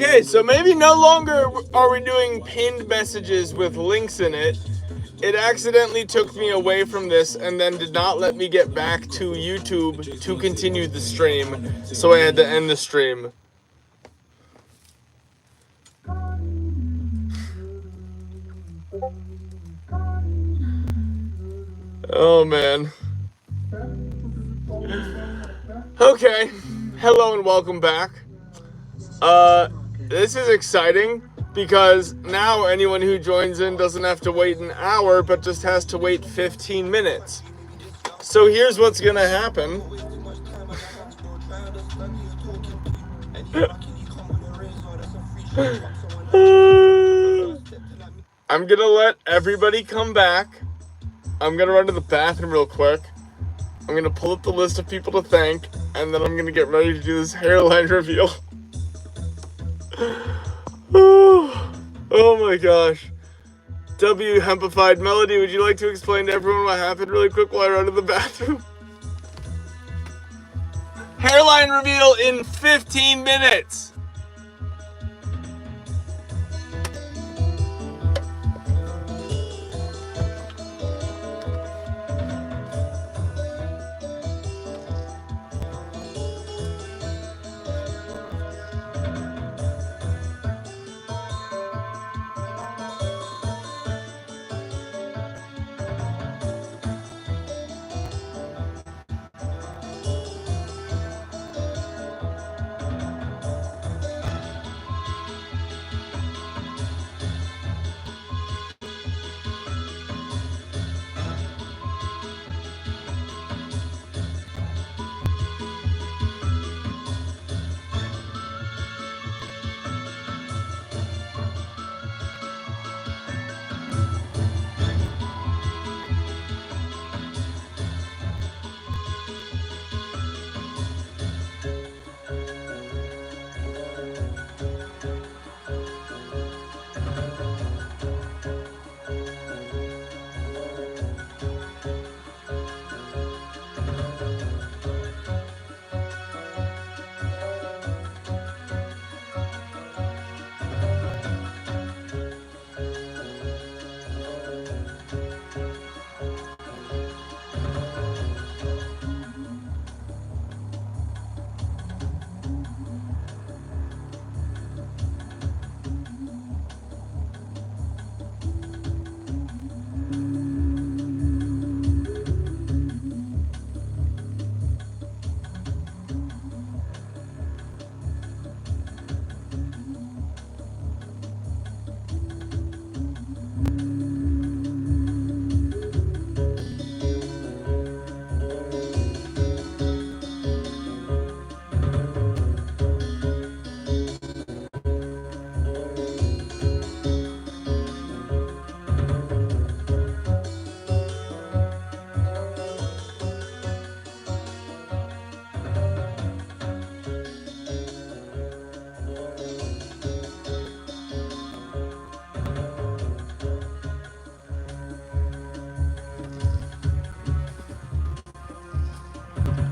Okay, so maybe no longer are we doing pinned messages with links in it. It accidentally took me away from this and then did not let me get back to YouTube to continue the stream, so I had to end the stream. Oh man. Okay, hello and welcome back. This is exciting because now anyone who joins in doesn't have to wait an hour, but just has to wait 15 minutes. So here's what's gonna happen. I'm gonna let everybody come back. I'm gonna run to the bathroom real quick. I'm gonna pull up the list of people to thank, and then I'm gonna get ready to do this hairline reveal. Oh my gosh. W Hempified Melody, would you like to explain to everyone what happened really quick while I run to the bathroom? Hairline reveal in 15 minutes.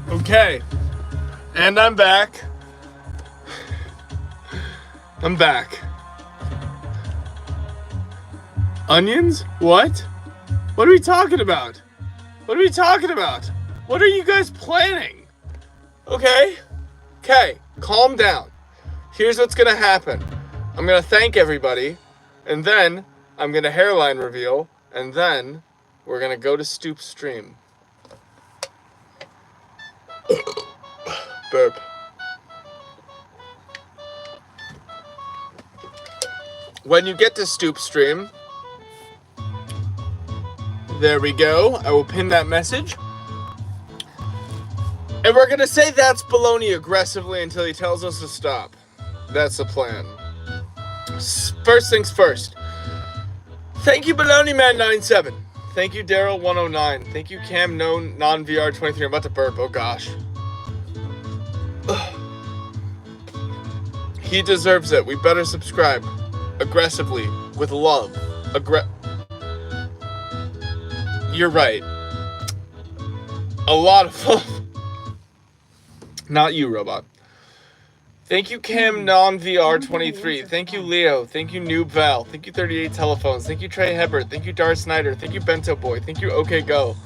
Okay, and I'm back. I'm back. Onions? What? What are we talking about? What are we talking about? What are you guys planning? Okay, calm down. Here's what's gonna happen. I'm gonna thank everybody, and then I'm gonna hairline reveal, and then we're gonna go to Stoop Stream. Burp. When you get to Stoop Stream, there we go. I will pin that message. And we're gonna say that's Bologna aggressively until he tells us to stop. That's the plan. First things first. Thank you, Bologna Man 97. Thank you, Daryl 109. Thank you, Cam Non-VR 23. I'm about to burp. Oh gosh. He deserves it. We better subscribe aggressively with love. You're right. A lot of love. Not you, robot. Thank you, Cam Non VR 23. Thank you, Leo. Thank you, Noob Val. Thank you, 38 Telephones. Thank you, Trey Hebert. Thank you, Dar Snyder. Thank you, Bento Boy. Thank you, OK Go.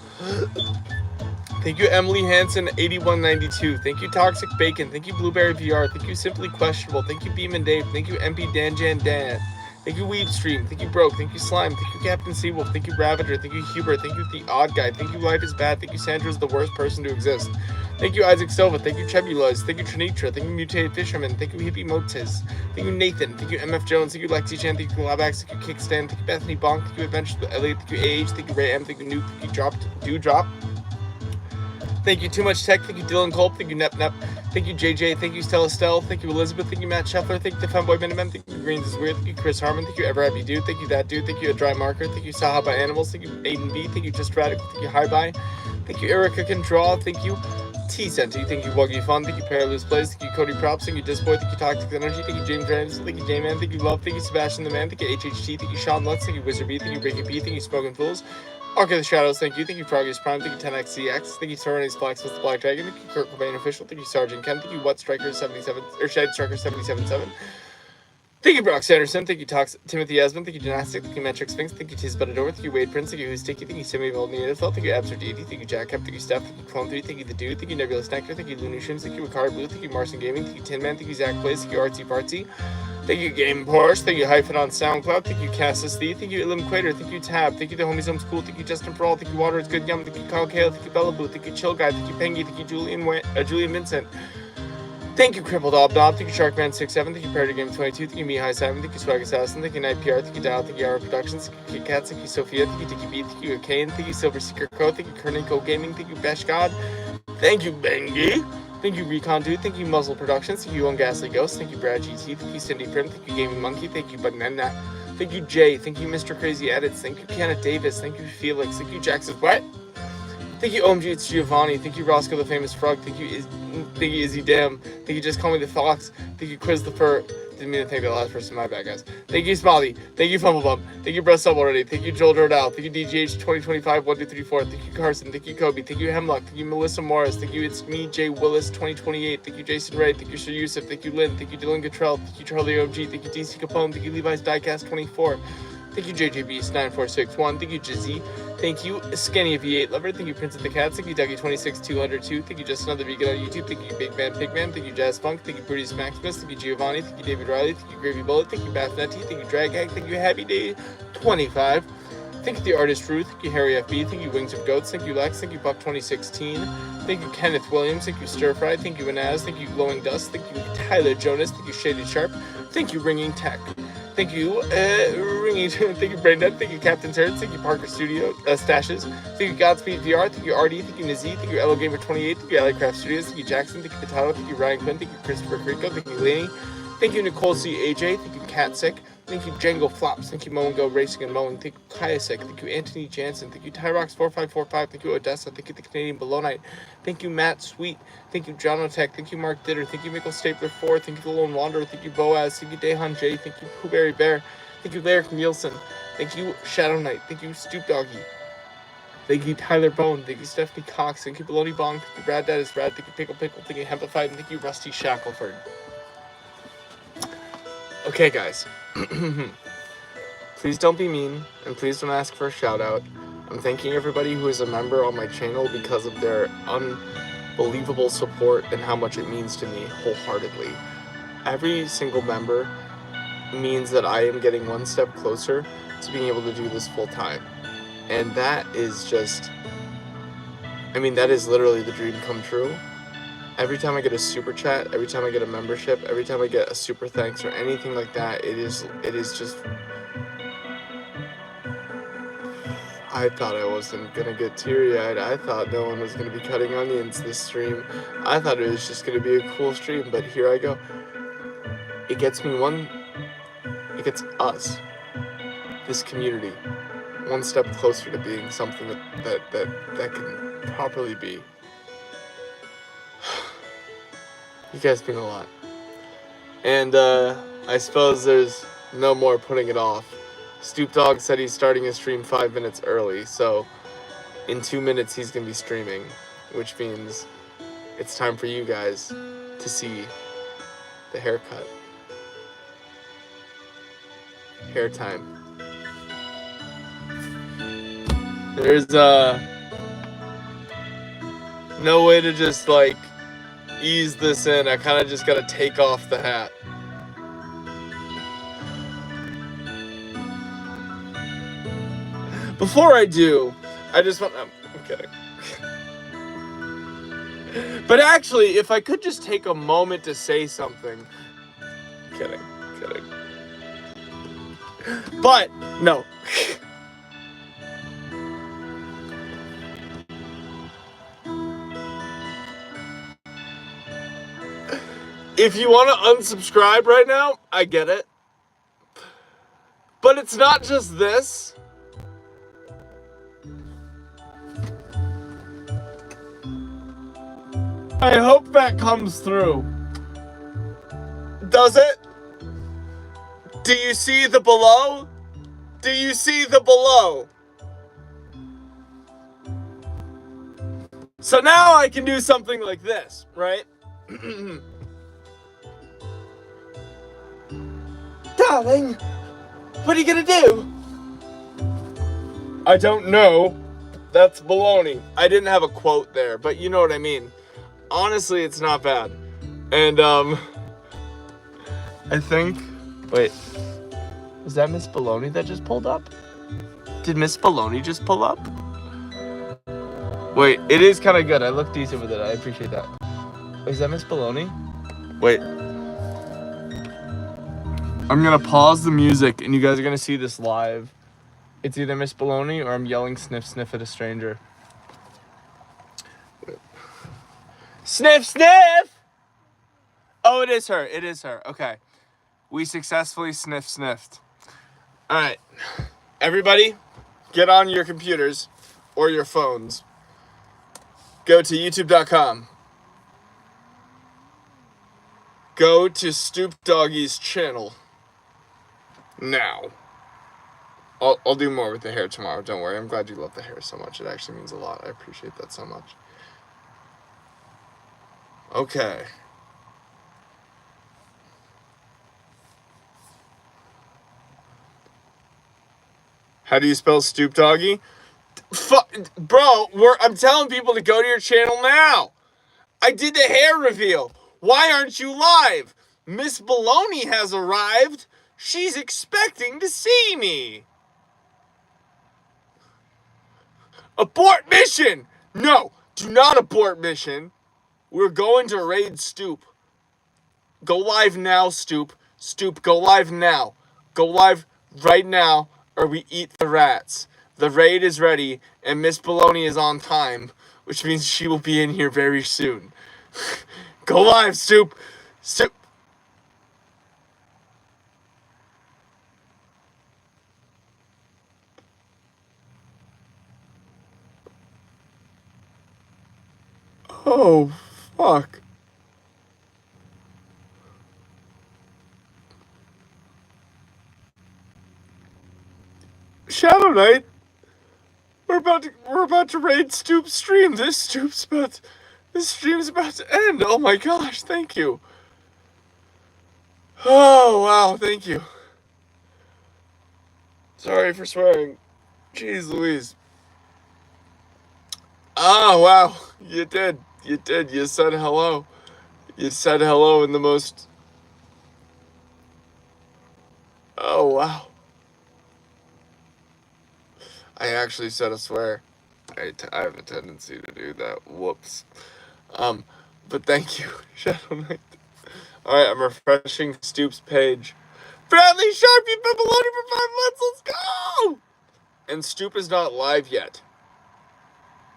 Thank you, Emily Hansen 8192. Thank you, Toxic Bacon. Thank you, Blueberry VR. Thank you, Simply Questionable. Thank you, Beam and Dave. Thank you, MP Danjan Dan. Thank you, Weed Stream. Thank you, Broke. Thank you, Slime. Thank you, Captain Seawolf. Thank you, Ravager. Thank you, Hubert. Thank you, The Odd Guy. Thank you, Life is Bad. Thank you, Sandra's the worst person to exist. Thank you, Isaac Silva. Thank you, Chebuluz. Thank you, Trinitra. Thank you, Mutated Fisherman. Thank you, Hippie Motiz. Thank you, Nathan. Thank you, MF Jones. Thank you, Lexi Chan. Thank you, Labax. Thank you, Kickstand. Thank you, Bethany Bonk. Thank you, Adventures with Elliot. Thank you, AH. Thank you, Ray M. Thank you, Noob. Thank you, Drop. Thank you, Too Much Tech. Thank you, Dylan Culp. Thank you, Nep. Thank you, JJ. Thank you, Stella Stell. Thank you, Elizabeth. Thank you, Matt Scheffler. Thank you, the Femboy Miniman. Thank you, Greens is Weird. Thank you, Chris Harmon. Thank you, Ever Happy Dude. Thank you, That Dude. Thank you, A Dry Marker. Thank you, Saha by Animals. Thank you, Aiden B. Thank you, Just Radical. Thank you, Hi Bye. Thank you, Erica Can Draw. Thank you, T Senti. Thank you, Wuggy Fun. Thank you, Paraluz Plays. Thank you, Cody Props. Thank you, Disboy. Thank you, Toxic Energy. Thank you, James Rams. Thank you, J-Man. Thank you, Love. Thank you, Sebastian the Man. Thank you, HHT. Thank you, Sean Lutz. Thank you, Wizard B. Thank you, Ricky B. Thank you, Smoking Fools. Arc of the Shadows, thank you. Thank you, Froggy's Prime. Thank you, 10XCX. Thank you, Serena's Blacksmith the Black Dragon. Thank you, Kurt Cobain Official. Thank you, Sergeant Ken. Thank you, What Striker 77 or Shade Striker 77.7. Thank you, Brock Sanderson. Thank you, Timothy Asman. Thank you, Gymnastic. Thank you, Metric Sphinx. Thank you, Tizbutador. Thank you, Wade Prince. Thank you, Who's Sticky. Thank you, Simi Old Neanderthal. Thank you, Absurdity. Thank you, Jack Cap. Thank you, Steph. Thank you, Clone 3. Thank you, The Dude. Thank you, Nebulous Nectar. Thank you, Looney Shrimps. Thank you, Ricard Blue. Thank you, Martian Gaming. Thank you, Tin Man. Thank you, Zach Plays. Thank you, Artsy Fartsy. Thank you, Game Porsche. Thank you, Hyphen on SoundCloud. Thank you, Cassis D. Thank you, Elim Quater. Thank you, Tab. Thank you, The Homies Homes Cool. Thank you, Justin For All. Thank you, Water is Good Yum. Thank you, Kyle Kale. Thank you, Bella Blue. Thank you, Chill Guy. Thank you, Pengy. Thank you, Julian Vincent. Thank you, Crippled Obnob. Thank you, Sharkman67. Thank you, Parody Game 22. Thank you, Mihai Simon. Thank you, Swag Assassin. Thank you, Night PR. Thank you, Dial. Thank you, Yara Productions. Thank you, Kit Kat. Thank you, Sophia. Thank you, Dicky B. Thank you, Kane. Thank you, Silver Seeker Co. Thank you, Kerniko Gaming. Thank you, Besh God. Thank you, Bengi. Thank you, Recon Dude. Thank you, Muzzle Productions. Thank you, Ungasly Ghost. Thank you, Brad GT. Thank you, Cindy Prim. Thank you, Gaming Monkey. Thank you, Banana. Thank you, Jay. Thank you, Mr. Crazy Edits. Thank you, Kiana Davis. Thank you, Felix. Thank you, Jackson's What? Thank you, OMG, it's Giovanni. Thank you, Roscoe the Famous Frog. Thank you, Izzy Dam. Thank you, Just Call Me the Fox. Thank you, Quiz the Fur. Didn't mean to thank the last person. My bad, guys. Thank you, Smiley. Thank you, Fumblebum. Thank you, Breast Sub already. Thank you, Joel Dordal. Thank you, DGH 2025 1234. Thank you, Carson. Thank you, Kobe. Thank you, Hemlock. Thank you, Melissa Morris. Thank you, It's Me, Jay Willis 2028. Thank you, Jason Ray. Thank you, Sir Yusuf. Thank you, Lynn. Thank you, Dylan Guttrell. Thank you, Charlie OG. Thank you, DC Capone. Thank you, Levi's Diecast 24. Thank you, JJBeast9461. Thank you, Jizzy. Thank you, Skinny V8 Lover. Thank you, Prince of the Cats. Thank you, Dougie26202. Thank you, Just Another Vegan on YouTube. Thank you, Big Man Pigman. Thank you, Jazz Funk. Thank you, Brutus Maximus. Thank you, Giovanni. Thank you, David Riley. Thank you, Gravy Bullet. Thank you, Bathnetti. Thank you, Drag Hag. Thank you, Happy Day 25. Thank you, The Artist Ruth. Thank you, Harry FB. Thank you, Wings of Goats. Thank you, Lex. Thank you, Buck 2016. Thank you, Kenneth Williams. Thank you, Stir Fry. Thank you, Inaz. Thank you, Glowing Dust. Thank you, Tyler Jonas. Thank you, Shaded Sharp. Thank you, Ringing Tech. Thank you, Ringing. Thank you, Braindead. Thank you, Captain Turds. Thank you, Parker Studio Stashes. Thank you, Godspeed VR. Thank you, RD. Thank you, Nazi. Thank you, Elo Gamer 28. Thank you, LA Craft Studios. Thank you, Jackson. Thank you, Potato. Thank you, Ryan Quinn. Thank you, Christopher Crico. Thank you, Laney. Thank you, Nicole C. AJ. Thank you, Catsick. Thank you, Django Flops. Thank you, Moen Go Racing and Mowing. Thank you, Kayasek. Thank you, Anthony Jansen. Thank you, Tyrox4545. Thank you, Odessa. Thank you, the Canadian Bologna. Thank you, Matt Sweet. Thank you, Jonatech. Thank you, Mark Ditter. Thank you, Michael Stapler 4. Thank you, The Lone Wanderer. Thank you, Boaz. Thank you, Dehan J. Thank you, Poohberry Bear. Thank you, Larry Nielsen. Thank you, Shadow Knight. Thank you, Stoop Doggy. Thank you, Tyler Bone. Thank you, Stephanie Cox. Thank you, Baloney Bong. Thank you, Brad Dad is Brad. Thank you, Pickle Pickle. Thank you, Hempified. And thank you, Rusty Shackelford. Okay, guys. Please don't be mean, and please don't ask for a shout out. I'm thanking everybody who is a member on my channel because of their unbelievable support and how much it means to me wholeheartedly. Every single member means that I am getting one step closer to being able to do this full time. And that is just, that is literally the dream come true. Every time I get a super chat, every time I get a membership, every time I get a super thanks or anything like that, it is just, I thought I wasn't gonna get teary-eyed. I thought no one was gonna be cutting onions this stream. I thought it was just gonna be a cool stream, but here I go. It gets us, this community, one step closer to being something that can properly be. You guys mean a lot. And I suppose there's no more putting it off. Stoop Dog said he's starting his stream 5 minutes early, so in 2 minutes he's going to be streaming, which means it's time for you guys to see The haircut. Hair time. There's no way to just like ease this in. I kind of just gotta take off the hat. Before I do, I just want. I'm kidding. But actually, if I could just take a moment to say something. Kidding. But no. If you want to unsubscribe right now, I get it. But it's not just this. I hope that comes through. Does it? Do you see the below? Do you see the below? So now I can do something like this, right? Darling, what are you gonna do? I don't know. That's baloney. I didn't have a quote there, but you know what I mean. Honestly, it's not bad. And, I think... Wait. Was that Miss Baloney that just pulled up? Did Miss Baloney just pull up? Wait, it is kind of good. I look decent with it. I appreciate that. Wait, is that Miss Baloney? Wait. I'm gonna pause the music and you guys are gonna see this live. It's either Miss Baloney or I'm yelling sniff sniff at a stranger. Sniff sniff! Oh, it is her. It is her. Okay. We successfully sniffed. Alright. Everybody, get on your computers or your phones. Go to youtube.com. Go to Stoop Doggy's channel. Now. I'll do more with the hair tomorrow. Don't worry. I'm glad you love the hair so much. It actually means a lot. I appreciate that so much. Okay. How do you spell Stoop Doggy? Bro, I'm telling people to go to your channel now. I did the hair reveal. Why aren't you live? Miss Baloney has arrived. She's expecting to see me. Abort mission! No, do not abort mission. We're going to raid Stoop. Go live now, Stoop. Stoop, go live now. Go live right now, or we eat the rats. The raid is ready, and Miss Baloney is on time, which means she will be in here very soon. Go live, Stoop. Stoop. Oh, fuck. Shadow Knight. We're about to raid Stoop's stream. This stream's about to end. Oh my gosh, thank you. Oh wow, thank you. Sorry for swearing. Jeez Louise. Oh wow, you did. You said hello. You said hello in the most... Oh wow. I actually said a swear. I have a tendency to do that. Whoops. But thank you, Shadow Knight. Alright, I'm refreshing Stoop's page. Bradley Sharp, you've been beloaded for 5 months, let's go! And Stoop is not live yet.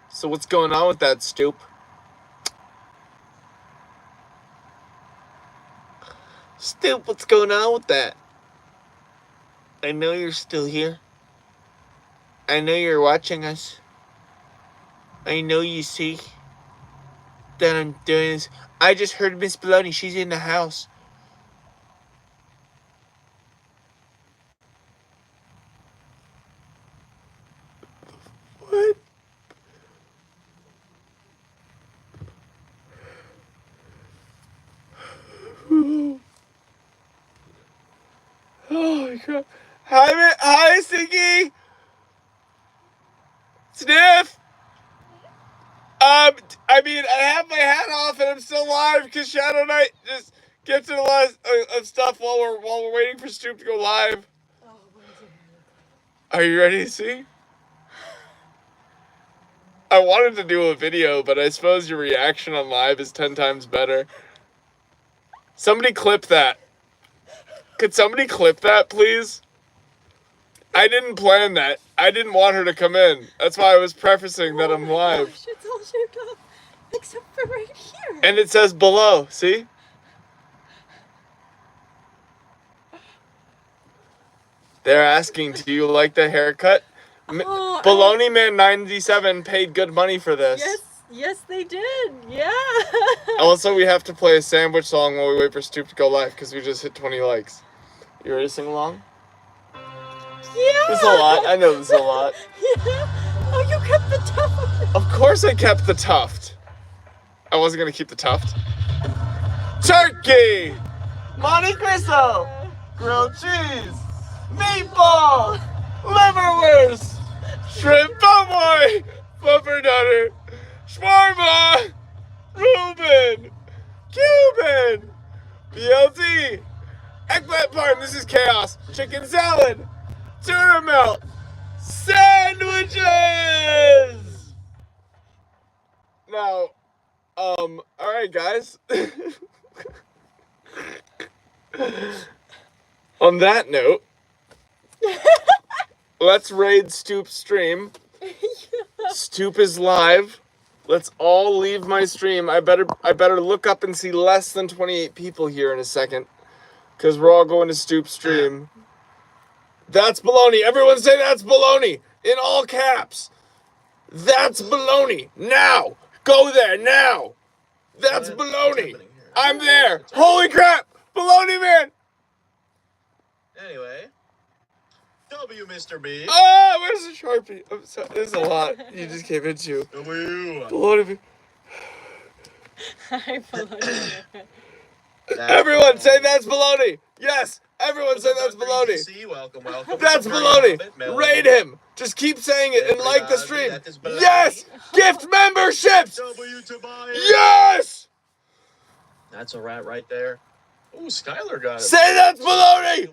So what's going on with that, Stoop? Stoop, what's going on with that? I know you're still here. I know you're watching us. I know you see that I'm doing this. I just heard Miss Baloney. She's in the house. What? Holy crap. Hi, Stinky. Sniff. I mean, I have my hat off and I'm still live because Shadow Knight just gifted a lot of stuff while we're waiting for Stoop to go live. Oh, what is it? Are you ready to see? I wanted to do a video, but I suppose your reaction on live is 10 times better. Somebody clip that. Could somebody clip that, please? I didn't plan that. I didn't want her to come in. That's why I was prefacing that I'm live. Gosh, it's all shaped up, except for right here. And it says below, see? They're asking, do you like the haircut? Oh, Bologna Man 97 paid good money for this. Yes, they did. Yeah. Also, we have to play a sandwich song while we wait for Stoop to go live because we just hit 20 likes. You ready to sing along? Yeah. This is a lot. I know this is a lot. Yeah. Oh, you kept the tuft. Of course I kept the tuft. I wasn't going to keep the tuft. Turkey! Monte Cristo! Grilled cheese! Meatball! Liverwurst! Shrimp boy! Fluffernutter! Shawarma! Reuben! Cuban! BLT! Eggplant parm, this is chaos! Chicken salad! Tuna melt! Sandwiches! Now, alright guys. On that note, let's raid Stoop's stream. Stoop is live. Let's all leave my stream. I better look up and see less than 28 people here in a second. Because we're all going to Stoop's stream. That's baloney. Everyone say that's baloney. In all caps. That's baloney. Now. Go there now. That's baloney. I'm there. Holy crap. Baloney Man. Anyway. W, Mr. B. Ah, where's the Sharpie? I'm sorry. There's a lot you just came into. W. Baloney. Hi, Bologna. Everyone say that's baloney. Yes. Everyone say that's baloney. Welcome. That's baloney. Raid him. Just keep saying it and like the stream. Yes. Gift memberships. W to buy it. Yes. That's a rat right there. Ooh, Skylar got it. Say that's baloney.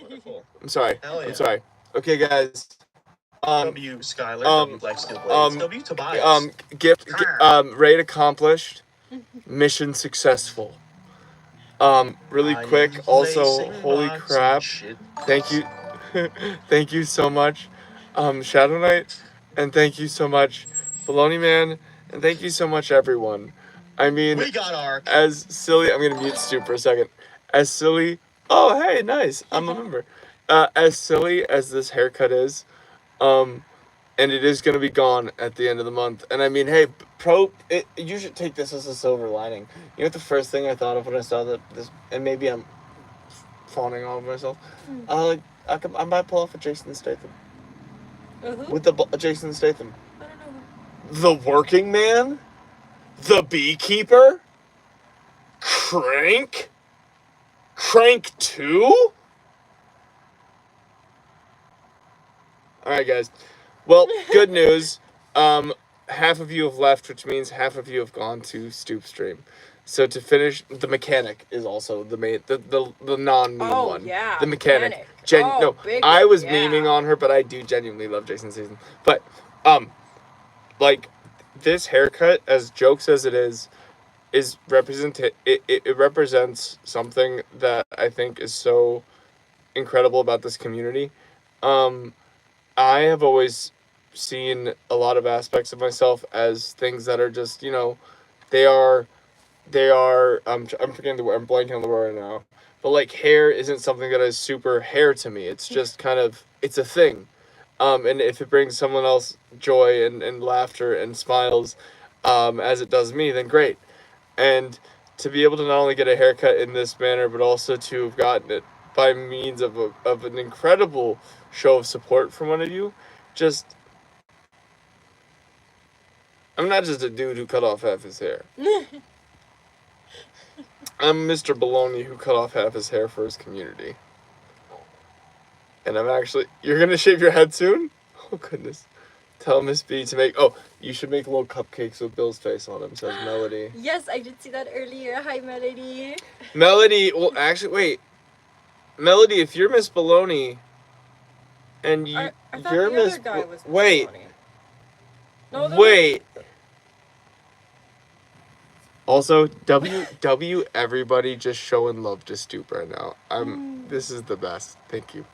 Wonderful. I'm sorry. Hell yeah. I'm sorry. Okay, guys. W, Skylar. W, Black Steel Blades. W, Tobias. Raid accomplished. Mission successful. Really quick. Also, holy crap. Thank you. Thank you so much, Shadow Knight, and thank you so much, Baloney Man, and thank you so much, everyone. I mean, We got our. as silly. I'm gonna mute Stu for a second. As silly. Oh, hey, nice. I'm a member. As silly as this haircut is, and it is gonna be gone at the end of the month. And I mean, hey, you should take this as a silver lining. You know what the first thing I thought of when I saw this, and maybe I'm fawning all over myself. I might pull off a Jason Statham. With the Jason Statham. I don't know. The Working Man? The Beekeeper? Crank? Crank 2? Alright, guys. Well, good news. Half of you have left, which means half of you have gone to Stoop Stream. So to finish, the mechanic is also the main, the non-meme one. Oh, yeah. The mechanic. I was memeing on her, but I do genuinely love Jason Statham. But, like, this haircut, as jokes as it is it represents something that I think is so incredible about this community. I have always seen a lot of aspects of myself as things that are just, you know, they are I'm forgetting the word, I'm blanking on the word right now, but like hair isn't something that is super hair to me. It's just kind of, it's a thing, and if it brings someone else joy and laughter and smiles, as it does me, then great. And to be able to not only get a haircut in this manner, but also to have gotten it by means of an incredible show of support from one of you, just, I'm not just a dude who cut off half his hair. I'm Mr. Baloney who cut off half his hair for his community. And I'm actually... You're going to shave your head soon? Oh, goodness. Tell Miss B to make... Oh, you should make little cupcakes with Bill's face on them, says Melody. Yes, I did see that earlier. Hi, Melody. Melody... Well, actually, wait. Melody, if you're Miss Bologna... And I thought you're the Miss... other guy was Miss Wait. Bologna. No, Wait. Also, everybody just showing love to Stoop right now. This is the best. Thank you.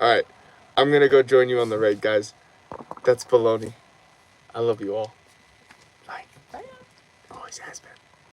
All right. I'm going to go join you on the raid, guys. That's Bologna. I love you all. Bye. Bye. Always has been.